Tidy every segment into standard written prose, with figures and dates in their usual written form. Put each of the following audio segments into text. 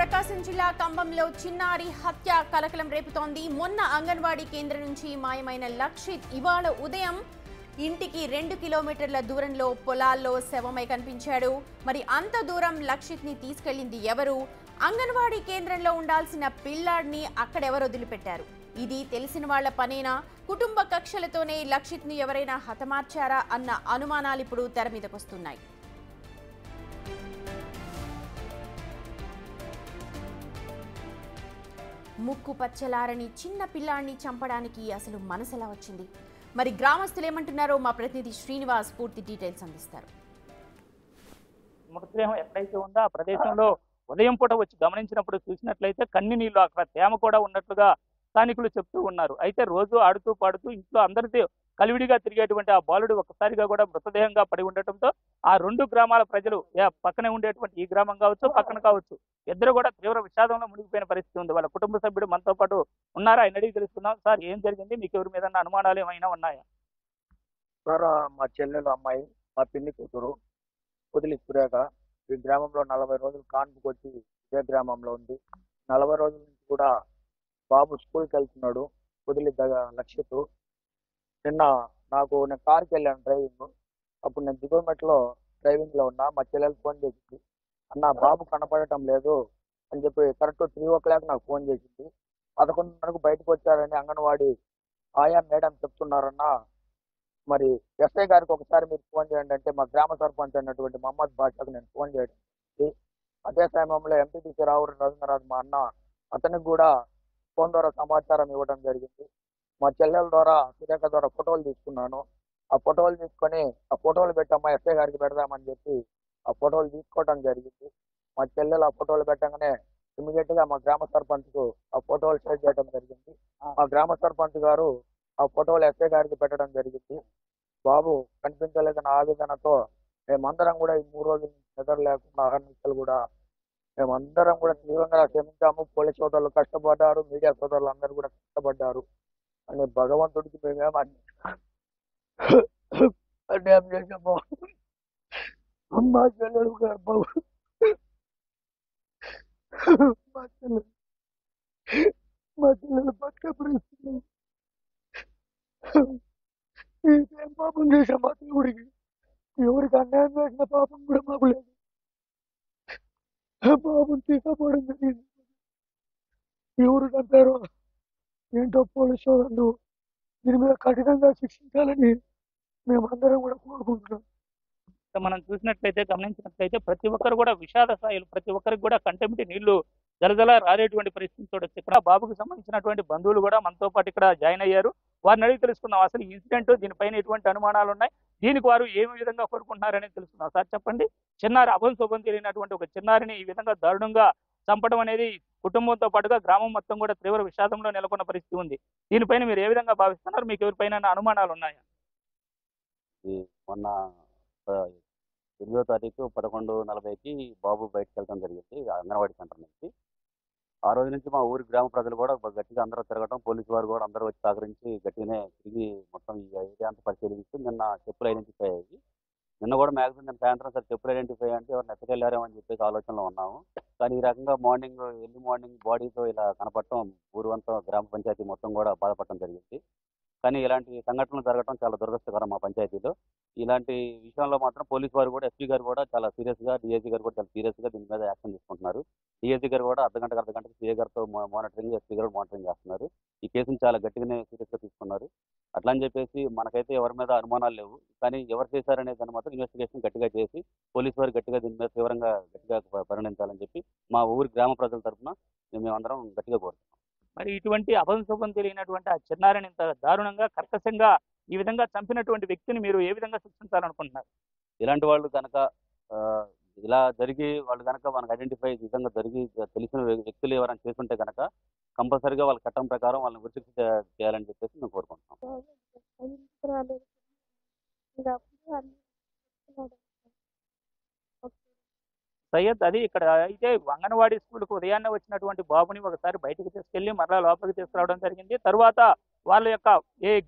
ప్రకాశం జిల్లా కంబంలో చిన్నారి హత్య కలకలం రేపుతోంది. మొన్న అంగన్వాడీ కేంద్రం నుంచి మాయమైన లక్షిత్ ఇవాళ ఉదయం ఇంటికి 2 కిలోమీటర్ల దూరంలో పొలాల్లో శవమై కనిపించాడు. మరి అంత దూరం లక్షిత్ ని తీసుకెళ్లింది ఎవరు? అంగన్వాడీ కేంద్రంలో ఉండాల్సిన పిల్లాడిని అక్కడెవరు వదిలిపెట్టారు? ఇది తెలిసిన వాళ్ల పనేనా? కుటుంబ కక్షలతోనే లక్షిత్ ని ఎవరైనా హతమార్చారా అన్న అనుమానాలు ఇప్పుడు తెర మీదకొస్తున్నాయి. ముక్కు పచ్చలారని చిన్న పిల్లాడిని చంపడానికి అసలు మనసెలా వచ్చింది? మరి గ్రామస్తులు ఏమంటున్నారో మా ప్రతినిధి శ్రీనివాస్ పూర్తి డీటెయిల్స్ అందిస్తారు. మృతదేహం ఎక్కడైతే ఉందో ఆ ప్రదేశంలో ఉదయం పూట వచ్చి గమనించినప్పుడు చూసినట్లయితే కన్ని నీళ్లు అక్కడ తేమ కూడా ఉన్నట్లుగా స్థానికులు చెప్తూ ఉన్నారు. అయితే రోజు ఆడుతూ పాడుతూ ఇంట్లో అందరితో కలివిడిగా తిరిగేటువంటి ఆ బాలుడు ఒక్కసారిగా కూడా మృతదేహంగా పడి ఉండటంతో ఆ 2 గ్రామాల ప్రజలు పక్కనే ఉండేటువంటి ఈ గ్రామం కావచ్చు, పక్కన కావచ్చు, ఇద్దరు కూడా తీవ్ర విషాదంలో మునిగిపోయిన పరిస్థితి ఉంది. వాళ్ళ కుటుంబ సభ్యుడు మనతో పాటు ఉన్నారా? ఆయన అడిగి తెలుసుకుందాం. సార్, ఏం జరిగింది? మీకు ఎవరి మీద అనుమానాలు ఏమైనా ఉన్నాయా? సార్, మా చెల్లెలు అమ్మాయి, మా పిన్ని కూతురు వదిలి సురేఖ ఈ గ్రామంలో 40 రోజులు కాన్పుకి వచ్చి ఇదే గ్రామంలో ఉంది. 40 రోజుల నుంచి కూడా బాబు స్కూల్కి వెళ్తున్నాడు. వదిలి లక్షిత్ నిన్న నేను కార్కి వెళ్ళాను డ్రైవింగ్. అప్పుడు నేను దిగువమెట్లో డ్రైవింగ్ లో ఉన్నా. మా చెల్లెలు ఫోన్ చేసింది, అన్న బాబు కనపడటం లేదు అని చెప్పి కరెక్ట్ 3 o'clock నాకు ఫోన్ చేసింది. 11:30 బయటకు వచ్చారని అంగన్వాడీ ఆయా మేడం చెప్తున్నారన్నా. మరి ఎస్ఐ గారికి ఒకసారి మీరు ఫోన్ చేయండి అంటే మా గ్రామ సర్పంచ్ అయినటువంటి మహమ్మద్ బాషాకు నేను ఫోన్ చేయడం. అదే సమయంలో ఎంపీటీసీ రావు రవీంద్రనాథ్ మా అన్న, అతనికి కూడా ఫోన్ ద్వారా సమాచారం ఇవ్వడం జరిగింది. మా చెల్లెల ద్వారా సురేఖ ద్వారా ఫోటోలు తీసుకున్నాను. ఆ ఫోటోలు తీసుకొని ఆ ఫోటోలు పెట్టమ్మా ఎస్ఐ గారికి పెడదామని చెప్పి ఆ ఫోటోలు తీసుకోవడం జరిగింది. మా చెల్లెలు ఆ ఫోటోలు పెట్టగానే ఇమీడియట్ గా మా గ్రామ సర్పంచ్ కు ఆ ఫోటోలు షేర్ చేయడం జరిగింది. మా గ్రామ సర్పంచ్ గారు ఆ ఫోటోలు ఎస్ఐ గారికి పెట్టడం జరిగింది. బాబు కనిపించలేదన్న ఆవేదనతో మేమందరం కూడా ఈ 3 రోజులు నిద్ర లేకుండా అహర్నిశలు కూడా మేమందరం కూడా తీవ్రంగా క్షమించాము. పోలీస్ సోదరులు కష్టపడ్డారు, మీడియా సోదరులు అందరూ కూడా కష్టపడ్డారు అని భగవంతుడికి మేమేమో అన్యాయం చేసాము. మా చెల్లెలు గర్భం మా చెల్లెలు బతకపరుస్తుంది. ఏం పాపం చేసాం మా దేవుడికి? ఎవరికి అన్యాయం చేసిన పాపం కూడా మాకు లేదు. పాపం తీసుకుపోవడం జరిగింది. ఎవరు అంటారో ఏంటో పోలీసు సోదరులు దీని మీద కఠినంగా శిక్షించాలని మేమందరం కూడా కోరుకుంటున్నాం. మనం చూసినట్లయితే, గమనించినట్లయితే ప్రతి ఒక్కరు కూడా విషాద స్థాయిలు, ప్రతి ఒక్కరికి కూడా కంటమిటి నీళ్లు జలజల రారేటువంటి పరిస్థితి చూడొచ్చు. ఇక్కడ బాబుకు సంబంధించినటువంటి బంధువులు కూడా మనతో పాటు ఇక్కడ జాయిన్ అయ్యారు. వారిని అడిగి తెలుసుకుందాం అసలు ఈ ఇన్సిడెంట్, దీనిపైన ఎటువంటి అనుమానాలు ఉన్నాయి, దీనికి వారు ఏ విధంగా కోరుకుంటున్నారని తెలుసుకుందాం. సార్ చెప్పండి, చిన్నారి అభంశోభం తెలియనటువంటి ఒక చిన్నారిని ఈ విధంగా దారుణంగా చంపడం అనేది కుటుంబంతో పాటుగా గ్రామం మొత్తం కూడా తీవ్ర విషాదంలో నెలకొన్న పరిస్థితి ఉంది. దీనిపైన మీరు ఏ విధంగా భావిస్తున్నారు? మీకు ఎవరిపైన అనుమానాలు ఉన్నాయా? మొన్న 8వ తారీఖు 11:40కి బాబు బయటకు వెళ్ళడం జరిగింది అంగన్వాడీ సెంటర్ నుంచి. ఆ రోజు నుంచి మా ఊరి గ్రామ ప్రజలు కూడా గట్టిగా అందరూ తిరగటం, పోలీసు వారు కూడా అందరూ వచ్చి సహకరించి గట్టిగానే తిరిగి మొత్తం ఈ ఏరియా అంతా పరిశీలించి నిన్న చెప్పులు ఐడెంటిఫై అయ్యి, నిన్న కూడా మ్యాక్సిమం నేను సాయంత్రం సార్ చెప్పులు ఐడెంటిఫై అంటే ఎవరు ఎక్కడికెళ్ళారేమని చెప్పేసి ఆలోచనలో ఉన్నాము. కానీ ఈ రకంగా ఎర్లీ మార్నింగ్ బాడీతో ఇలా కనపడటం ఊరంతా గ్రామ పంచాయతీ మొత్తం కూడా బాధపడటం జరిగింది. కానీ ఇలాంటి సంఘటనలు జరగడం చాలా దురదృష్టకరం మా పంచాయతీలో. ఇలాంటి విషయంలో మాత్రం పోలీసు వారు కూడా, ఎస్పీ గారు కూడా చాలా సీరియస్గా, డిఐజీ గారు కూడా చాలా సీరియస్గా దీని మీద యాక్షన్ తీసుకుంటున్నారు. డిఐజీ గారు కూడా అర్ధగంటకు సీఏ గారితో మానిటరింగ్, ఎస్పీ గారు మానిటరింగ్ చేస్తున్నారు. ఈ కేసును చాలా గట్టిగానే సీరియస్గా తీసుకున్నారు. అట్లా అని చెప్పేసి మనకైతే ఎవరి మీద అనుమానాలు లేవు. కానీ ఎవరు చేశారనే దాన్ని మాత్రం ఇన్వెస్టిగేషన్ గట్టిగా చేసి పోలీసు వారు గట్టిగా దీని మీద తీవ్రంగా గట్టిగా పరిగణించాలని చెప్పి మా ఊరి గ్రామ ప్రజల తరఫున మేమందరం గట్టిగా కోరుతున్నాం. మరి ఇటువంటి అభంశోభం తెలియనటువంటి ఆ చిన్నారిని ఇంత దారుణంగా, కర్కశంగా ఈ విధంగా చంపినటువంటి వ్యక్తిని మీరు ఏ విధంగా శిక్షించాలనుకుంటున్నారు? ఇలాంటి వాళ్ళు కనుక ఇలా జరిగి వాళ్ళు కనుక మనకు ఐడెంటిఫై నిజంగా జరిగి తెలిసిన వ్యక్తులు ఎవరైనా చేస్తుంటే కనుక కంపల్సరీగా వాళ్ళ చట్టం ప్రకారం వాళ్ళని ఉరిశిక్ష చేయాలని చెప్పేసి మేము కోరుకుంటున్నాం. సయ్యద్, అది ఇక్కడ అయితే అంగన్వాడీ స్కూల్కు ఉదయాన్నే వచ్చినటువంటి బాబుని ఒకసారి బయటకు తీసుకెళ్లి మరలా లోపలికి తీసుకురావడం జరిగింది. తర్వాత వాళ్ళ యొక్క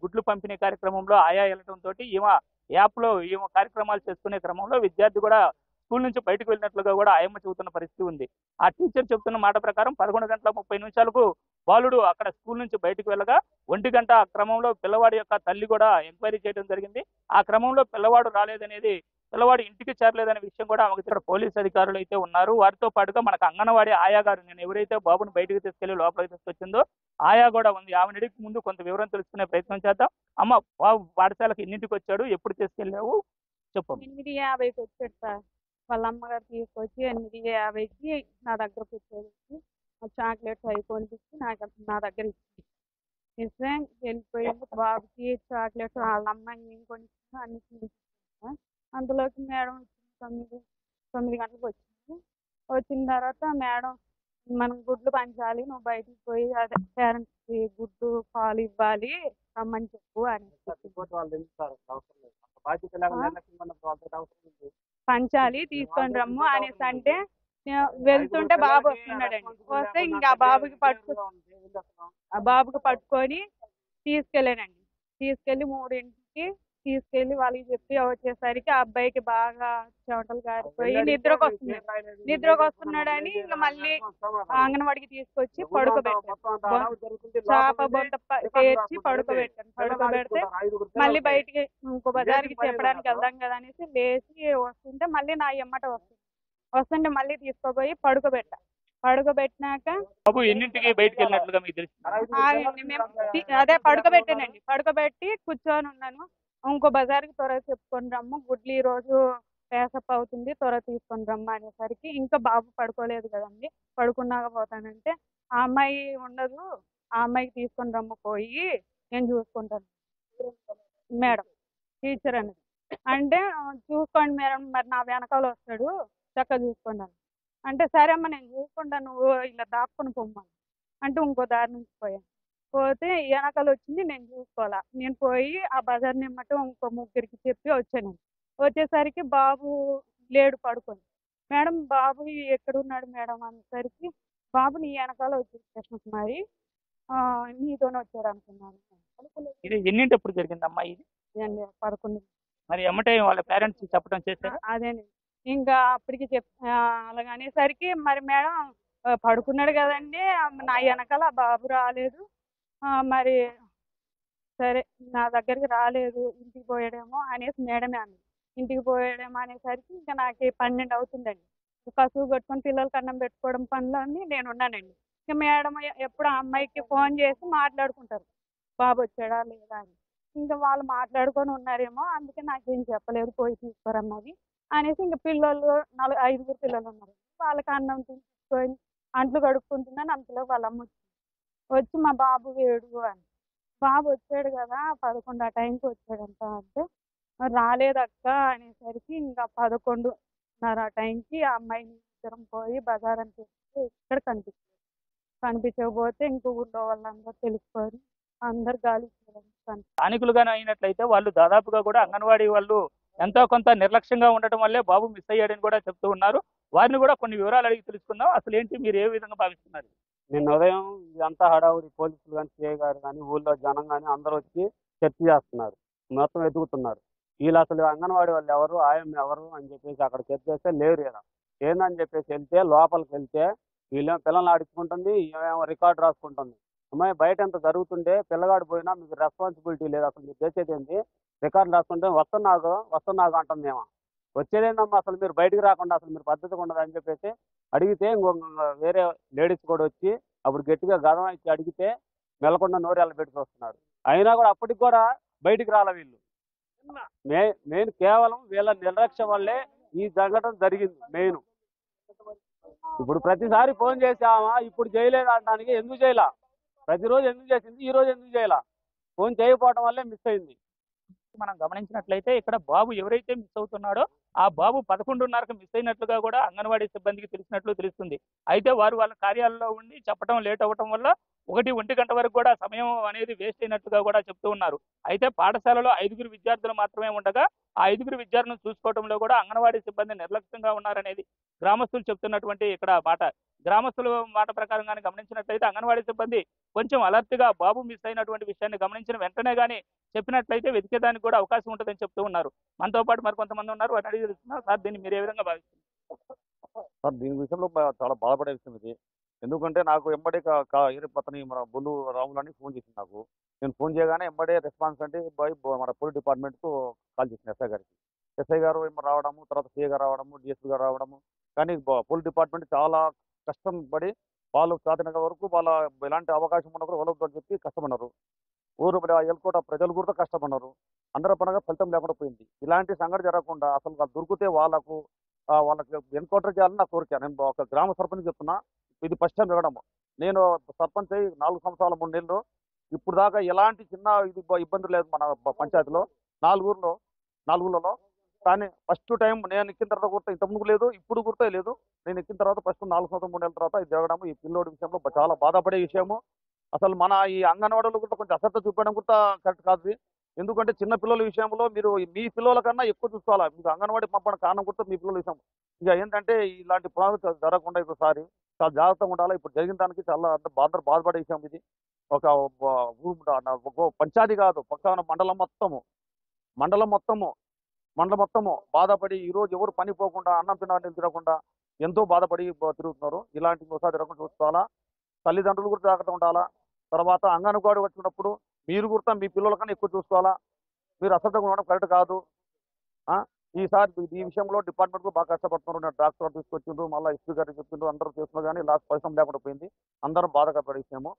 గుడ్లు పంపిణీ కార్యక్రమంలో ఆయా వెళ్ళడంతో ఈమె యాప్లో ఈమె కార్యక్రమాలు చేసుకునే క్రమంలో విద్యార్థి కూడా స్కూల్ నుంచి బయటకు వెళ్ళినట్లుగా కూడా ఆయమ్మ చెబుతున్న పరిస్థితి ఉంది. ఆ టీచర్ చెబుతున్న మాట ప్రకారం 11:30 బాలుడు అక్కడ స్కూల్ నుంచి బయటకు వెళ్ళగా 1 గంట క్రమంలో పిల్లవాడి యొక్క తల్లి కూడా ఎంక్వైరీ చేయడం జరిగింది. ఆ క్రమంలో పిల్లవాడు రాలేదనేది, పిల్లవాడు ఇంటికి చేరలేదనే విషయం కూడా ఆమెకు ఇక్కడ పోలీసు అధికారులు అయితే ఉన్నారు. వారితో పాటుగా మనకు అంగన్వాడీ ఆయా గారు, నేను ఎవరైతే బాబుని బయటకు తీసుకెళ్లి లోపలికి తీసుకొచ్చిందో ఆయా కూడా ఉంది. ఆమె అడిగి ముందు కొంత వివరం తెలుసుకునే ప్రయత్నం చేద్దాం. అమ్మ, బాబు పాఠశాలకు ఎన్నింటికి వచ్చాడు, ఎప్పుడు తీసుకెళ్ళావు చెప్పు. 8:50కి వచ్చాడు సార్. వాళ్ళ అమ్మగారు తీసుకొచ్చి 8:50కి నా దగ్గరకు వచ్చేసి చాక్లెట్స్ అవి కొనిపించి నా దగ్గర ఇస్తే వెళ్ళిపోయింది. బాబుకి చాక్లెట్స్ వాళ్ళ అమ్మాయి ఏం కొనిచ్చిందో అన్ని తినిపించాను. అందులోకి మేడం వచ్చింది. 9 గంటలకు వచ్చింది. వచ్చిన తర్వాత మేడం, మనం గుడ్లు పంచాలి, నువ్వు బయటికి పోయి అదే పేరెంట్స్కి గుడ్డు పాలు ఇవ్వాలి రమ్మని చెప్పు అని పంచాలి తీసుకొని రమ్ము అనేసి అంటే వెళ్తుంటే బాబు వస్తున్నాడండి. వస్తే ఇంకా ఆ బాబుకి పట్టుకొని తీసుకెళ్ళానండి. తీసుకెళ్ళి 3ంటికి తీసుకెళ్ళి వాళ్ళకి చెప్పి వచ్చేసరికి ఆ అబ్బాయికి బాగా చెమటలు గారిపోయి నిద్రకు వస్తున్నాడని ఇంకా మళ్ళీ అంగన్వాడికి తీసుకొచ్చి పడుకోబెట్టాను. చేప బొంత పేర్చి పడుకోబెడితే మళ్ళీ బయటికి ఇంకో బజార్కి చెప్పడానికి వెళ్దాం కదా అనేసి లేచి వస్తుంటే మళ్ళీ నా ఎమ్మట వస్తుంటే మళ్ళీ తీసుకోపోయి పడుకోబెట్టినాక బాబు ఎన్నింటికి బయటకు వెళ్ళినట్లుగా మీకు తెలుసు? అదే పడుకోబెట్టానండి. పడుకోబెట్టి కూర్చొని ఉన్నాను. ఇంకో బజార్కి త్వరగా చెప్పుకొని రమ్ము, గుడ్లు ఈ రోజు పేసప్ అవుతుంది, త్వరగా తీసుకొని రమ్ము అనేసరికి ఇంకా బాబు పడుకోలేదు కదండి. పడుకున్నాక పోతానంటే ఆ అమ్మాయి ఉండదు, ఆ అమ్మాయికి తీసుకొని రమ్ము పోయి నేను చూసుకుంటాను మేడం, టీచర్ అనేది. అంటే చూసుకోండి మేడం, మరి నా వెనకాల వస్తాడు చక్కగా చూసుకోండి అంటే సరే అమ్మ నేను చూసుకుంటాను, నువ్వు ఇలా దాక్కుని పొమ్మని అంటే ఇంకో దారి నుంచి పోయాను. పోతే వెనకాల వచ్చింది, నేను చూసుకోవాలా. నేను పోయి ఆ బజార్ నిమ్మట ఇంకో ముగ్గురికి చెప్పి వచ్చాను. వచ్చేసరికి బాబు లేడు పడుకొని. మేడం బాబు ఎక్కడున్నాడు మేడం అనేసరికి బాబు నీ వెనకాల వచ్చి మరి నీతోనే వచ్చాడు అనుకున్నాను. ఇది ఎన్నింటప్పుడు జరిగిందమ్మా ఇది? 11. మరి ఎమ్మటే వాళ్ళ పేరెంట్స్ చెప్పడం చేశారు? అదేనండి. ఇంకా అప్పటికి అలాగనేసరికి మరి మేడం పడుకున్నాడు కదండి, నా వెనకాల బాబు రాలేదు, మరి సరే నా దగ్గరికి రాలేదు, ఇంటికి పోయాడేమో అనేసి మేడమే అంది. ఇంటికి పోయాడేమో అనేసరికి ఇంకా నాకు 12 అవుతుందండి. కసువు కట్టుకొని పిల్లలకి అన్నం పెట్టుకోవడం పనులన్నీ నేను ఉన్నానండి. ఇంకా మేడం ఎప్పుడు ఆ అమ్మాయికి ఫోన్ చేసి మాట్లాడుకుంటారు బాబు వచ్చాడా లేదా అని. ఇంకా వాళ్ళు మాట్లాడుకొని ఉన్నారేమో, అందుకే నాకేం చెప్పలేదు, పోయి తీసుకోరన్నది అనేసి ఇంకా పిల్లలు 5 పిల్లలు ఉన్నారు. వాళ్ళకి అన్నం తీసుకొని అంట్లు కడుక్కుంటున్నాను. అంతలో వాళ్ళ అమ్మ వచ్చి మా బాబు వేడు అని. బాబు వచ్చాడు కదా 11 ఆ టైంకి వచ్చాడంట అంటే రాలేదక్క అనేసరికి ఇంకా 11:30 ఆ టైంకి ఆ అమ్మాయిని ఇద్దరం పోయి బజార్ అని చెప్పి ఇక్కడ కనిపించకపోతే ఇంక ఊళ్ళో వాళ్ళందరూ తెలుసుకొని అందరు గాలి స్థానికులుగానే అయినట్లయితే వాళ్ళు దాదాపుగా కూడా అంగన్వాడీ వాళ్ళు ఎంతో కొంత నిర్లక్ష్యంగా ఉండటం వల్లే బాబు మిస్ అయ్యాడని కూడా చెప్తూ ఉన్నారు. వారిని కూడా కొన్ని వివరాలు అడిగి తెలుసుకుందాం. అసలు ఏంటి, మీరు ఏ విధంగా భావిస్తున్నారు? నిన్న ఉదయం ఇదంతా హడావుడి, పోలీసులు కానీ సిఐ గారు కానీ ఊళ్ళో జనం కానీ అందరూ వచ్చి చర్చ చేస్తున్నారు, మొత్తం వెతుకుతున్నారు. వీళ్ళు అసలు అంగన్వాడీ వాళ్ళు ఎవరు, ఆయమ్మ ఎవరు అని చెప్పేసి అక్కడ చర్చ చేస్తే లేరు ఇలా ఏందని చెప్పేసి వెళ్తే లోపలికి వెళ్తే వీళ్ళేమో పిల్లల్ని ఆడించుకుంటుంది, ఏమేమో రికార్డు రాసుకుంటుంది. అమ్మాయి బయట ఎంత జరుగుతుంటే పిల్లగాడు పోయినా మీకు రెస్పాన్సిబిలిటీ లేదు, అసలు మీరు చేసేది ఏంటి, రికార్డు రాసుకుంటే వస్తున్నాగు అంటుందేమో. వచ్చేదేందమ్మా అసలు మీరు బయటికి రాకుండా అసలు మీరు పద్ధతిగా ఉండదు అని చెప్పేసి అడిగితే ఇంకొక వేరే లేడీస్ కూడా వచ్చి అప్పుడు గట్టిగా గదం ఇచ్చి అడిగితే మెల్లకుండా నోరు పెట్టి వస్తున్నారు. అయినా కూడా అప్పటికి కూడా బయటికి రాలే వీళ్ళు. మెయిన్ కేవలం వీళ్ళ నిర్లక్ష్యం వల్లే ఈ సంఘటన జరిగింది. మెయిన్ ఇప్పుడు ప్రతిసారి ఫోన్ చేసామా, ఇప్పుడు చేయలేదు అనడానికి ఎందుకు చేయలా, ప్రతిరోజు ఎందుకు చేసింది, ఈ రోజు ఎందుకు చేయలా, ఫోన్ చేయకపోవడం వల్లే మిస్ అయింది. మనం గమనించినట్లయితే ఇక్కడ బాబు ఎవరైతే మిస్ అవుతున్నాడో ఆ బాబు 11:30కు మిస్ అయినట్లుగా కూడా అంగన్వాడీ సిబ్బందికి తెలిసినట్లు తెలుస్తుంది. అయితే వారు వాళ్ళ కార్యాలయంలో ఉండి చెప్పడం లేట్ అవ్వడం వల్ల 1 గంట వరకు కూడా సమయం అనేది వేస్ట్ అయినట్లుగా కూడా చెప్తూ ఉన్నారు. అయితే పాఠశాలలో 5 విద్యార్థులు మాత్రమే ఉండగా ఆ 5 విద్యార్థులను చూసుకోవడంలో కూడా అంగన్వాడీ సిబ్బంది నిర్లక్ష్యంగా ఉన్నారనేది గ్రామస్తులు చెప్తున్నటువంటి ఇక్కడ మాట. గ్రామస్తుల మాట ప్రకారంగానే గమనించినట్లయితే అంగన్వాడీ సిబ్బంది కొంచెం అలర్ట్ గా బాబు మిస్ అయినటువంటి విషయాన్ని గమనించిన వెంటనే కానీ చెప్పినట్లయితే వెతికేదానికి కూడా అవకాశం ఉంటుందని చెప్తూ ఉన్నారు. మనతో పాటు మరి కొంతమంది ఉన్నారు, వారిని అడిగి తెలుస్తున్నారు. సార్, దీన్ని మీరు ఏ విధంగా భావిస్తున్నారు? సార్ దీని విషయంలో చాలా బాధపడే విషయం ఇది. ఎందుకంటే నాకు ఎంబడే అతని మన బొల్లు రాములు అని ఫోన్ చేసింది నాకు. నేను ఫోన్ చేయగానే ఎంబడే రెస్పాన్స్ అంటే మన పోలీస్ డిపార్ట్మెంట్కు కాల్ చేసింది ఎస్ఐ గారికి. ఎస్ఐ గారు ఏమో రావడము, తర్వాత సిఐ గారు రావడము, డిఎస్పీ గారు రావడము. కానీ పోలీస్ డిపార్ట్మెంట్ చాలా కష్టం పడి వాళ్ళు సాధిన వరకు వాళ్ళ ఎలాంటి అవకాశం ఉన్నప్పుడు వాళ్ళతో చెప్పి కష్టపడినారు. ఊరు ఎల్కోట ప్రజలు కూడా కష్టపడినారు. అందరి పనగా ఫలితం లేకుండా పోయింది. ఇలాంటి సంఘటన జరగకుండా అసలు వాళ్ళు దొరికితే వాళ్ళకు వాళ్ళకి ఎన్కౌంటర్ చేయాలని నా కోరిక. నేను ఒక గ్రామ సర్పంచ్ చెప్తున్నా, ఇది ఫస్ట్ టైం జరగడము. నేను సర్పంచ్ అయ్యి 4 సంవత్సరాల 3 నెలలు ఇప్పుడు దాకా ఎలాంటి చిన్న ఇబ్బంది లేదు మన పంచాయతీలో 4 ఊర్లలో. కానీ ఫస్ట్ టైం నేను ఎక్కిన తర్వాత కూడా ఇంతకుముందు లేదు, ఇప్పుడు కూడా లేదు. నేను ఎక్కిన తర్వాత ఫస్ట్ 4 సంవత్సరం 3 నెలల తర్వాత ఇది జరగడము ఈ పిల్లోడి విషయంలో చాలా బాధపడే విషయము. అసలు మన ఈ అంగన్వాడీలు కూడా కొంచెం అశ్రద్ధ చూపడం కూడా కరెక్ట్ కాదు. ఎందుకంటే చిన్న పిల్లల విషయంలో మీరు మీ పిల్లల కన్నా ఎక్కువ చూసుకోవాలా. మీకు అంగన్వాడీ పంపడం కారణం కూడా మీ పిల్లల విషయం. ఇక ఏంటంటే ఇలాంటి పునాదులు జరగకుండా ఒకసారి చాలా జాగ్రత్తగా ఉండాలి. ఇప్పుడు జరిగిన దానికి చాలా బాధపడే విషయం ఇది. ఒక పంచాయతీ కాదు, పక్కన మండలం మొత్తము బాధపడి ఈ రోజు ఎవరు పని పోకుండా అన్నం తినకుండా ఎంతో బాధపడి తిరుగుతున్నారు. ఇలాంటి ఒకసారి జరగకుండా చూసుకోవాలా. తల్లిదండ్రులు కూడా జాగ్రత్తగా ఉండాలా. తర్వాత అంగన్వాడీ వచ్చినప్పుడు మీరు కూడా మీ పిల్లల కన్నా ఎక్కువ చూసుకోవాలా. మీరు అశ్రద్ధగా ఉండడం కరెక్ట్ కాదు. ఈసారి ఈ విషయంలో డిపార్ట్మెంట్ కూడా బాగా కష్టపడుతున్నారు. నేను డాక్టర్ తీసుకొచ్చిండ్రు, మళ్ళీ ఎస్పీ గారికి చెప్పిండ్రు, అందరూ చేస్తున్నారు. కానీ లాస్ట్ పరిశ్రమ లేకుండా పోయింది. అందరూ బాధపడే విషయము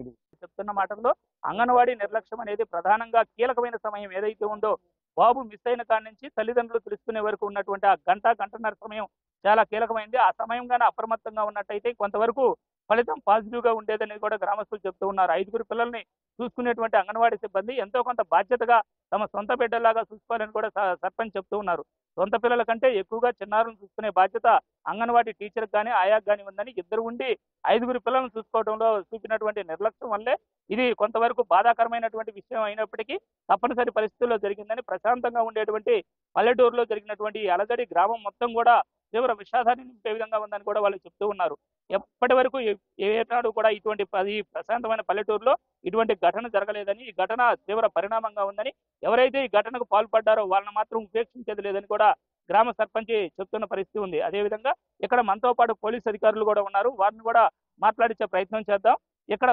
ఇది. చెప్తున్న మాటల్లో అంగన్వాడీ నిర్లక్ష్యం అనేది ప్రధానంగా కీలకమైన సమయం ఏదైతే ఉందో, బాబు మిస్ అయిన కాడి నుంచి తల్లిదండ్రులు తెలుసుకునే వరకు ఉన్నటువంటి ఆ గంటన్నర సమయం చాలా కీలకమైంది. ఆ సమయం గానీ అప్రమత్తంగా ఉన్నట్టయితే కొంతవరకు ఫలితం పాజిటివ్ గా ఉండేదనేది కూడా గ్రామస్తులు చెప్తూ ఉన్నారు. 5 పిల్లల్ని చూసుకునేటువంటి అంగన్వాడీ సిబ్బంది ఎంతో కొంత బాధ్యతగా తమ సొంత బిడ్డలాగా చూసుకోవాలని కూడా సర్పంచ్ చెప్తూ ఉన్నారు. సొంత పిల్లల కంటే ఎక్కువగా చిన్నారులను చూసుకునే బాధ్యత అంగన్వాడీ టీచర్కి కానీ ఆయాకు కానీ ఉందని, ఇద్దరు ఉండి 5 పిల్లలను చూసుకోవడంలో చూపినటువంటి నిర్లక్ష్యం వల్లే ఇది కొంతవరకు బాధాకరమైనటువంటి విషయం అయినప్పటికీ తప్పనిసరి పరిస్థితుల్లో జరిగిందని, ప్రశాంతంగా ఉండేటువంటి పల్లెటూరులో జరిగినటువంటి అలజడి గ్రామం మొత్తం కూడా తీవ్ర విషాదాన్ని నింపే విధంగా ఉందని కూడా వాళ్ళు చెప్తూ ఉన్నారు. ఎప్పటి వరకు ఏనాడు కూడా ఇటువంటి ప్రశాంతమైన పల్లెటూరులో ఇటువంటి ఘటన జరగలేదని, ఈ ఘటన తీవ్ర పరిణామంగా ఉందని, ఎవరైతే ఈ ఘటనకు పాల్పడ్డారో వాళ్ళని మాత్రం ఉపేక్షించేది లేదని కూడా గ్రామ సర్పంచ్ చెప్తున్న పరిస్థితి ఉంది. అదేవిధంగా ఇక్కడ మనతో పాటు పోలీసు అధికారులు కూడా ఉన్నారు. వారిని కూడా మాట్లాడించే ప్రయత్నం చేద్దాం. ఇక్కడ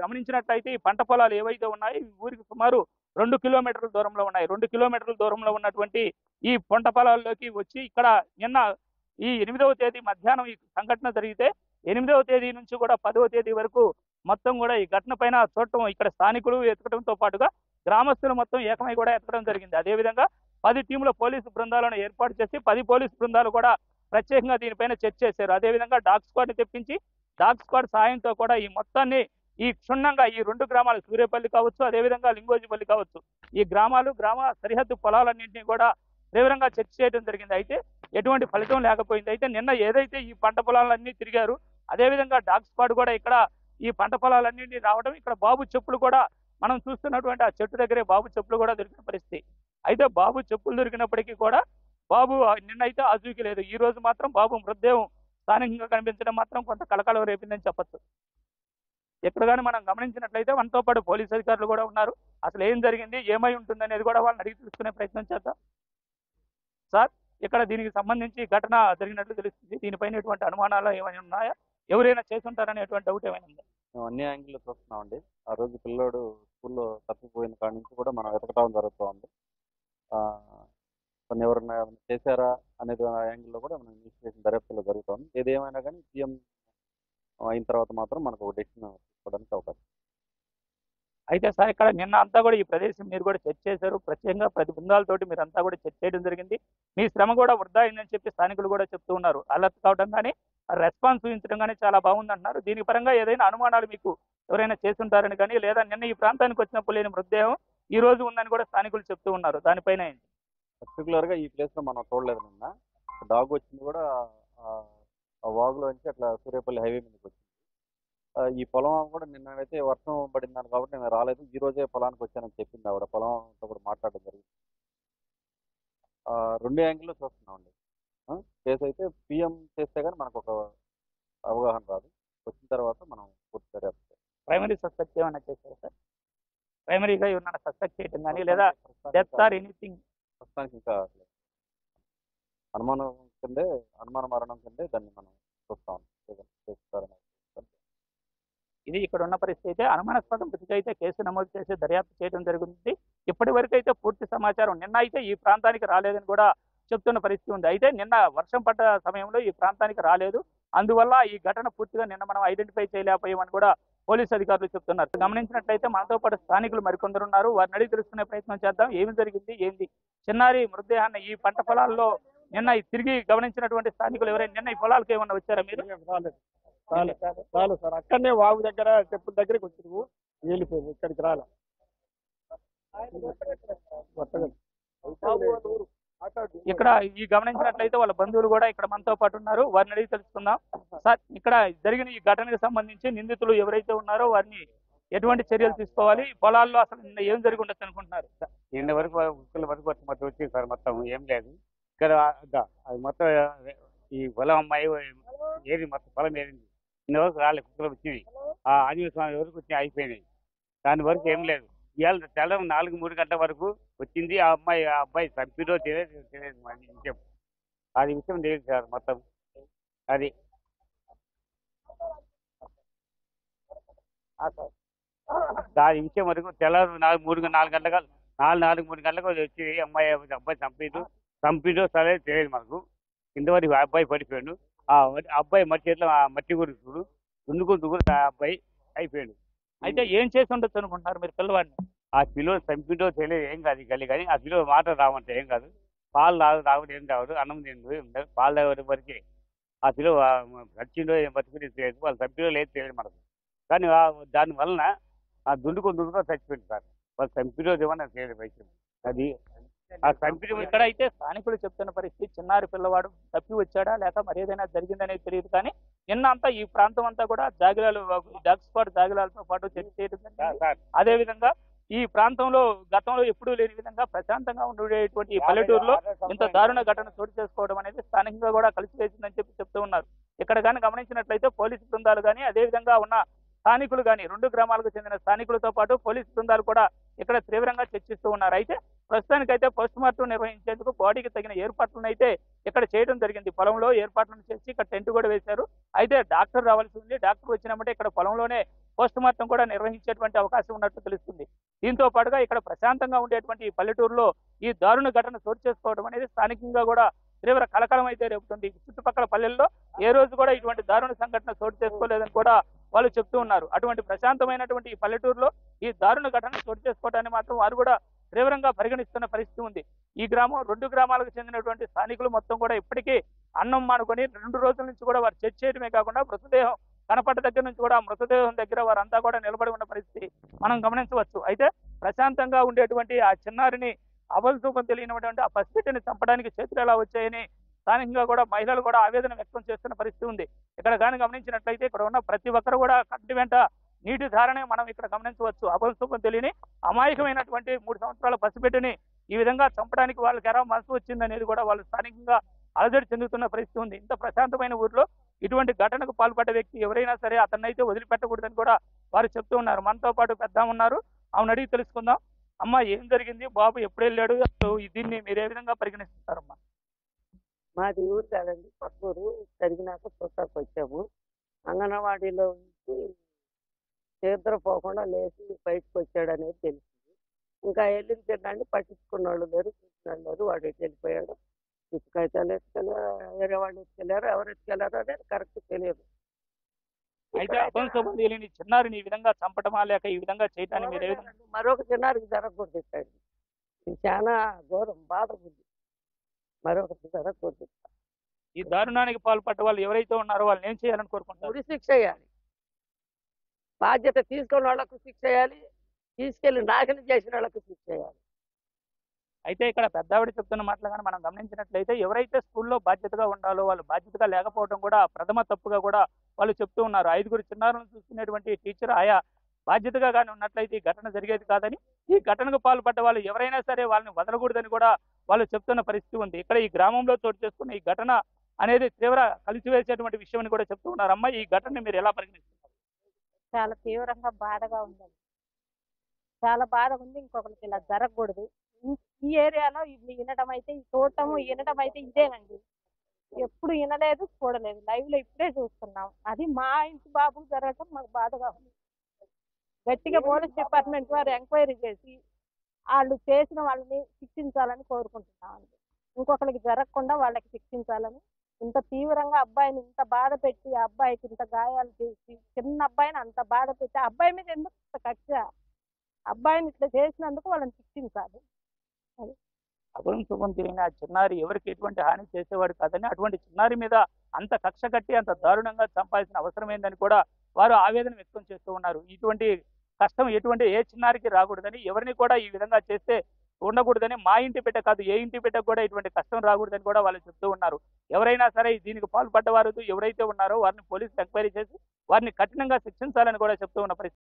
గమనించినట్లయితే ఈ పంట పొలాలు ఏవైతే ఉన్నాయో ఈ ఊరికి సుమారు 2 కిలోమీటర్ల దూరంలో ఉన్నాయి. 2 కిలోమీటర్ల దూరంలో ఉన్నటువంటి ఈ పంట పొలాల్లోకి వచ్చి ఇక్కడ నిన్న ఈ 8వ తేదీ మధ్యాహ్నం ఈ సంఘటన జరిగితే 8వ తేదీ నుంచి కూడా 10వ తేదీ వరకు మొత్తం కూడా ఈ ఘటన పైన చూడటం, ఇక్కడ స్థానికులు ఎతకడంతో పాటుగా గ్రామస్తులు మొత్తం ఏకమై కూడా ఎతకడం జరిగింది. అదేవిధంగా 10 టీముల పోలీసు బృందాలను ఏర్పాటు చేసి 10 పోలీసు బృందాలు కూడా ప్రత్యేకంగా దీనిపైన చర్చ చేశారు. అదేవిధంగా డాగ్ స్క్వాడ్ని తెప్పించి డాగ్ స్క్వాడ్ సాయంతో కూడా ఈ మొత్తాన్ని ఈ క్షుణ్ణంగా ఈ 2 గ్రామాలు సూర్యపల్లి కావచ్చు, అదేవిధంగా లింగోజిపల్లి కావచ్చు, ఈ గ్రామ సరిహద్దు పొలాలన్నింటినీ కూడా తీవ్రంగా చర్చ చేయడం జరిగింది. అయితే ఎటువంటి ఫలితం లేకపోయింది. అయితే నిన్న ఏదైతే ఈ పంట పొలాలన్నీ తిరిగారు, అదేవిధంగా డాగ్ స్క్వాడ్ కూడా ఇక్కడ ఈ పంట పొలాలన్నింటినీ రావడం, ఇక్కడ బాబు చెప్పులు కూడా మనం చూస్తున్నటువంటి ఆ చెట్టు దగ్గరే బాబు చెప్పులు కూడా దొరికిన పరిస్థితి. అయితే బాబు చెప్పులు దొరికినప్పటికీ కూడా బాబు నిన్నైతే ఆచూకీ లేదు. ఈ రోజు మాత్రం బాబు మృతదేహం స్థానికంగా కనిపించడం మాత్రం కొంత కలకలం రేపిందని చెప్పచ్చు. ఎక్కడ కానీ మనం గమనించినట్లయితే మనతో పాటు పోలీసు అధికారులు కూడా ఉన్నారు. అసలు ఏం జరిగింది, ఏమై ఉంటుంది అనేది కూడా వాళ్ళని అడిగి తెలుసుకునే ప్రయత్నం చేద్దాం. సార్, ఇక్కడ దీనికి సంబంధించి ఘటన జరిగినట్లు తెలుస్తుంది. దీనిపైన ఎటువంటి అనుమానాలు ఏమైనా ఉన్నాయా? ఎవరైనా చేసుంటారనేటువంటి డౌట్ ఏమైనా ఉందా? మేము అన్ని యాంగిల్లో చూస్తున్నామండి. ఆ రోజు పిల్లోడు స్కూల్లో తప్పిపోయిన కాడి నుంచి కూడా మనం వెతకడం జరుగుతూ ఉంది. కొన్ని ఎవరైనా చేశారా అనేది యాంగిల్లో కూడా మనం ఇన్వెస్టిగేషన్ దర్యాప్తులో జరుగుతుంది. ఏదేమైనా కానీ సీఎం అయిన తర్వాత మాత్రం మనకు ఒక డెసిషన్ తీసుకోవడానికి అవకాశం. అయితే సార్, ఇక్కడ నిన్న అంతా కూడా ఈ ప్రదేశం మీరు కూడా చర్చ చేశారు. ప్రత్యేకంగా 10 బృందాలతోటి మీరు అంతా కూడా చర్చ చేయడం జరిగింది. మీ శ్రమ కూడా వృధా అయిందని చెప్పి స్థానికులు కూడా చెప్తూ ఉన్నారు. అలర్ట్ కావడం కానీ రెస్పాన్స్ చూపించడం కానీ చాలా బాగుంది అంటున్నారు. దీని పరంగా ఏదైనా అనుమానాలు మీకు ఎవరైనా చేస్తుంటారని కానీ, లేదా నిన్న ఈ ప్రాంతానికి వచ్చినప్పుడు లేని మృతదేహం ఈ రోజు ఉందని కూడా స్థానికులు చెప్తూ ఉన్నారు. దానిపైన ఏంటి? పర్టికులర్గా ఈ ప్లేస్లో మనం చూడలేదు. నిన్న డాగ్ వచ్చింది కూడా ఆ వాగులో నుంచి అట్లా సూర్యపల్లి హైవే మీదకి వచ్చింది. ఈ పొలం కూడా నిన్నైతే వర్షం పడిందని కాబట్టి నేను రాలేదు. ఈ రోజే పొలానికి వచ్చానని చెప్పింది ఆవిడ. పొలంతో కూడా మాట్లాడడం జరిగింది. 2 యాంగిల్లో చూస్తున్నామండి. కేసు అయితే పిఎం చేస్తే కానీ మనకు ఒక అవగాహన రాదు. వచ్చిన తర్వాత మనం పూర్తి దర్యాప్తు. ప్రైమరీ సస్పెక్ట్ ఏమైనా చేశారు సార్? ప్రైమరీగా ఏమన్నా సస్పెక్ట్ చేయడం కానీ, లేదా డెత్ ఆర్ ఎనీథింగ్? ప్రస్తుతానికి ఇంకా అనుమానం కిందే అనుమాన మరణం కిందే దాన్ని మనం చూస్తాం. ఇది ఇక్కడ ఉన్న పరిస్థితి అయితే అనుమానాస్పద మృతికి అయితే కేసు నమోదు చేసి దర్యాప్తు చేయడం జరుగుతుంది. ఇప్పటి వరకు అయితే పూర్తి సమాచారం నిన్న అయితే ఈ ప్రాంతానికి రాలేదని కూడా చెప్తున్న పరిస్థితి ఉంది. అయితే నిన్న వర్షం పడ్డ సమయంలో ఈ ప్రాంతానికి రాలేదు, అందువల్ల ఈ ఘటన పూర్తిగా నిన్న మనం ఐడెంటిఫై చేయలేకపోయామని కూడా పోలీసు అధికారులు చెప్తున్నారు. గమనించినట్లయితే మనతో పాటు స్థానికులు మరికొందరు ఉన్నారు, వారిని అడిగి తెలుసుకునే ప్రయత్నం చేద్దాం. ఏమి జరిగింది, ఏంది చిన్నారి మృతదేహాన్ని ఈ పంట పొలాల్లో నిన్న తిరిగి గమనించినటువంటి స్థానికులు ఎవరైనా నిన్న ఈ పొలాలకు ఏమన్నా వచ్చారా మీరు? చాలు సార్, అక్కడనే వాగు దగ్గర చెప్పుల దగ్గరికి వచ్చింది, వెళ్ళిపోయింది, ఇక్కడికి రాలే. ఇక్కడ ఈ గమనించినట్లయితే వాళ్ళ బంధువులు కూడా ఇక్కడ మనతో పాటు ఉన్నారు, వారిని అడిగి తెలుసుకుందాం. సార్, ఇక్కడ జరిగిన ఈ ఘటనకు సంబంధించి నిందితులు ఎవరైతే ఉన్నారో వారిని ఎటువంటి చర్యలు తీసుకోవాలి, పొలాల్లో అసలు నిన్న ఏం జరిగి ఉండొచ్చు అనుకుంటున్నారు? నిన్న వరకు ఉక్కుల వరకు మొత్తం వచ్చింది సార్, మొత్తం ఏం లేదు ఇక్కడ. అది మొత్తం ఈ పొలం అమ్మాయి ఏది మొత్తం పొలం ఏరింది, నిన్న వరకు రాలేదు, కుక్కలు వచ్చింది. ఆ ఆంజనేయ స్వామి వరకు వచ్చి అయిపోయినాయి, దాని వరకు ఏం లేదు. ఇవాళ తెల్లం 4-3 గంటల వరకు వచ్చింది. ఆ అబ్బాయి చంపిదో తెలియదు విషయం, అది విషయం తెలియదు సార్ మొత్తం. అది దాని విషయం వరకు తెల్లారు 4-3 గంటలకు వచ్చి అబ్బాయి చంపిదో సరే తెలియదు మనకు. ఇంతవరకు అబ్బాయి పడిపోయాడు. ఆ అబ్బాయి మట్టి చేతిలో మట్టి గురించి దున్నుకుంటూ ఆ అబ్బాయి అయిపోయాడు. అయితే ఏం చేసి ఉండొచ్చు అనుకుంటున్నారు మీరు పిల్లవాడిని? ఆ పిల్లలు చంపిదో తెలియదు, ఏం కాదు గల్లి, కానీ ఆ పిల్లలు మాట రావంటే ఏం కాదు, పాలు తాగుడు ఏం తాగుడు, అన్నం తిండు, పాలు తాగే వరకే. ఆ పిల్లలు గడిచిండో ఏం బతుకుని తెలియదు, వాళ్ళు చంపిదో లేదు తెలియదు మనకు. కానీ దాని వలన ఆ దుండుకొని చచ్చిపోయింది సార్. వాళ్ళు చంపిదో ఏమన్నా తెలియదు విషయం. అది ఆ చంపిన ఇక్కడ అయితే స్థానికులు చెప్తున్న పరిస్థితి, చిన్నారి పిల్లవాడు తప్పి వచ్చాడా లేక మరి ఏదైనా జరిగిందనేది తెలియదు, కానీ నిన్న అంతా ఈ ప్రాంతం అంతా కూడా జాగిలాలు, డాగ్ స్పాట్ జాగిలాలతో పాటు చర్చ చేయడం జరిగింది. అదే విధంగా ఈ ప్రాంతంలో గతంలో ఎప్పుడూ లేని విధంగా ప్రశాంతంగా ఉండేటువంటి ఈ పల్లెటూరులో ఇంత దారుణ ఘటన చోటు చేసుకోవడం అనేది స్థానికంగా కూడా కలిసివేసిందని చెప్తూ ఉన్నారు. ఇక్కడ కానీ గమనించినట్లయితే పోలీసు బృందాలు కానీ అదే విధంగా ఉన్న స్థానికులు కానీ 2 గ్రామాలకు చెందిన స్థానికులతో పాటు పోలీసు బృందాలు కూడా ఇక్కడ తీవ్రంగా చర్చిస్తూ ఉన్నారు. అయితే ప్రస్తుతానికైతే పోస్ట్ మార్టం నిర్వహించేందుకు బాడీకి తగిన ఏర్పాట్లను అయితే ఇక్కడ చేయడం జరిగింది. పొలంలో ఏర్పాట్లను చేసి ఇక్కడ టెంట్ కూడా వేశారు. అయితే డాక్టర్ రావాల్సి ఉంది, డాక్టర్ వచ్చినప్పుడు ఇక్కడ పొలంలోనే పోస్ట్ మార్టం కూడా నిర్వహించేటువంటి అవకాశం ఉన్నట్టు తెలుస్తుంది. దీంతో పాటుగా ఇక్కడ ప్రశాంతంగా ఉండేటువంటి ఈ పల్లెటూరులో ఈ దారుణ ఘటన చోటు చేసుకోవడం అనేది స్థానికంగా కూడా తీవ్ర కలకలం అయితే రేపుతుంది. చుట్టుపక్కల పల్లెల్లో ఏ రోజు కూడా ఇటువంటి దారుణ సంఘటన చోటు చేసుకోలేదని కూడా వాళ్ళు చెప్తూ ఉన్నారు. అటువంటి ప్రశాంతమైనటువంటి ఈ పల్లెటూరులో ఈ దారుణ ఘటన చోటు చేసుకోవడాన్ని మాత్రం వారు కూడా తీవ్రంగా పరిగణిస్తున్న పరిస్థితి ఉంది. ఈ గ్రామం 2 గ్రామాలకు చెందినటువంటి స్థానికులు మొత్తం కూడా ఇప్పటికీ అన్నం మానుకొని 2 రోజుల నుంచి కూడా వారు చర్చ చేయడమే కాకుండా మృతదేహం కనపడ్డ దగ్గర నుంచి కూడా మృతదేహం దగ్గర వారంతా కూడా నిలబడి ఉన్న పరిస్థితి మనం గమనించవచ్చు. అయితే ప్రశాంతంగా ఉండేటువంటి ఆ చిన్నారిని అబద్ధూపం తెలియనటువంటి ఆ పసిబిడ్డని చంపడానికి చేతులు ఎలా వచ్చాయని స్థానికంగా కూడా మహిళలు కూడా ఆవేదన వ్యక్తం చేస్తున్న పరిస్థితి ఉంది. ఇక్కడ కానీ గమనించినట్లయితే ఇక్కడ ఉన్న ప్రతి ఒక్కరు కూడా కంటి వెంట నీటి ధారణే మనం ఇక్కడ గమనించవచ్చు. అబద్ధూపం తెలియని అమాయకమైనటువంటి 3 సంవత్సరాల పసిబిడ్డని ఈ విధంగా చంపడానికి వాళ్ళకి ఎలా మనసు వచ్చిందనేది కూడా వాళ్ళు స్థానికంగా అలజడి చెందుతున్న పరిస్థితి ఉంది. ఇంత ప్రశాంతమైన ఊర్లో ఇటువంటి ఘటనకు పాల్పడ్డ వ్యక్తి ఎవరైనా సరే అతన్నైతే వదిలిపెట్టకూడదని కూడా వారు చెప్తూ ఉన్నారు. మనతో పాటు పెద్ద ఉన్నారు, ఆమెను అడిగి తెలుసుకుందాం. అమ్మ, ఏం జరిగింది, బాబు ఎప్పుడు వెళ్ళాడు, దీన్ని మీరు ఏ విధంగా పరిగణిస్తారమ్మా? మాది ఊరు కాదండి, పక్కూరు. జరిగినాక చూసాక వచ్చాము. అంగన్వాడీలో నుంచి నిద్రపోకుండా లేచి బయటకు వచ్చాడు అనేది తెలిసింది. ఇంకా వెళ్ళిన తిన్నాన్ని పట్టించుకున్న వాళ్ళు లేరు, చూసిన వాళ్ళు లేరు. వాడు ఎటు వెళ్ళిపోయాడు, ఇసుకైతే ఎత్తుకెళ్ళారు, వేరే వాళ్ళు ఎత్తుకెళ్ళారు, ఎవరు ఎత్తుకెళ్ళారు అనేది కరెక్ట్ తెలియదు. అయితే అపంశోభం తెలియని చిన్నారిని ఈ విధంగా చంపటమా లేక ఈ విధంగా చేయటాన్ని మీరు ఏ విధంగా? మరొక చిన్నారికి జరగకూడదు ఇస్తాడు. ఇది చాలా ఘోరం, బాధ ఉంది. మరొకటి జరగకూడదు. ఈ దారుణానికి పాల్పడ్డ వాళ్ళు ఎవరైతే ఉన్నారో వాళ్ళని ఏం చేయాలని కోరుకుంటారు? ఉరి శిక్ష వేయాలి. బాధ్యత తీసుకున్న వాళ్ళకు శిక్ష వేయాలి, తీసుకెళ్లి నాశనం చేసిన వాళ్ళకు శిక్ష వేయాలి. అయితే ఇక్కడ పెద్దావిడ చెప్తున్న మాటలు కానీ మనం గమనించినట్లయితే ఎవరైతే స్కూల్లో బాధ్యతగా ఉండాలో వాళ్ళు బాధ్యతగా లేకపోవడం కూడా ప్రథమ తప్పుగా కూడా వాళ్ళు చెప్తూ ఉన్నారు. 5 చిన్నారులను చూసుకునేటువంటి టీచర్ ఆయా బాధ్యతగా కానీ ఉన్నట్లయితే ఈ ఘటన జరిగేది కాదని, ఈ ఘటనకు పాల్పడ్డ వాళ్ళు ఎవరైనా సరే వాళ్ళని వదలకూడదని కూడా వాళ్ళు చెప్తున్న పరిస్థితి ఉంది. ఇక్కడ ఈ గ్రామంలో చోటు చేసుకున్న ఈ ఘటన అనేది తీవ్ర కలిసివేసేటువంటి విషయం అని కూడా చెప్తూ ఉన్నారు. అమ్మ, ఈ ఘటనని మీరు ఎలా పరిగణిస్తున్నారు? చాలా తీవ్రంగా బాధగా ఉందండి, చాలా బాధగా ఉంది. ఇంకొకరికి ఇలా జరగకూడదు. ఈ ఏరియాలో ఇది వినడం అయితే, ఈ చూడటము వినడం అయితే ఇదేనండి. ఎప్పుడు వినలేదు చూడలేదు, లైవ్ లో ఇప్పుడే చూస్తున్నాం. అది మా ఇంటి బాబుకు జరగటం మాకు బాధగా ఉంది. గట్టిగా పోలీస్ డిపార్ట్మెంట్ వారు ఎంక్వైరీ చేసి వాళ్ళు చేసిన వాళ్ళని శిక్షించాలని కోరుకుంటున్నాం. ఇంకొకరికి జరగకుండా వాళ్ళకి శిక్షించాలని. ఇంత తీవ్రంగా అబ్బాయిని ఇంత బాధ పెట్టి, ఆ అబ్బాయికి ఇంత గాయాలు చేసి, చిన్న అబ్బాయిని అంత బాధ పెట్టి, ఆ అబ్బాయి మీద ఎందుకు ఇంత కక్ష? అబ్బాయిని ఇట్లా చేసినందుకు వాళ్ళని శిక్షించాలి. అది అభయం శుభం తిరిగిన ఆ చిన్నారి ఎవరికి ఎటువంటి హాని చేసేవాడు కాదని, అటువంటి చిన్నారి మీద అంత కక్ష కట్టి అంత దారుణంగా చంపాల్సిన అవసరం ఏందని కూడా వారు ఆవేదన వ్యక్తం చేస్తూ ఉన్నారు. ఇటువంటి కష్టం ఏ చిన్నారికి రాకూడదని, ఎవరిని కూడా ఈ విధంగా చేస్తే ఉండకూడదని, మా ఇంటి బిడ్డ కాదు ఏ ఇంటి బిడ్డకు కూడా ఇటువంటి కష్టం రాకూడదని కూడా వాళ్ళు చెప్తూ ఉన్నారు. ఎవరైనా సరే దీనికి పాల్పడ్డవారు ఎవరైతే ఉన్నారో వారిని పోలీసులు ఎంక్వైరీ చేసి వారిని కఠినంగా శిక్షించాలని కూడా చెప్తూ ఉన్న పరిస్థితి.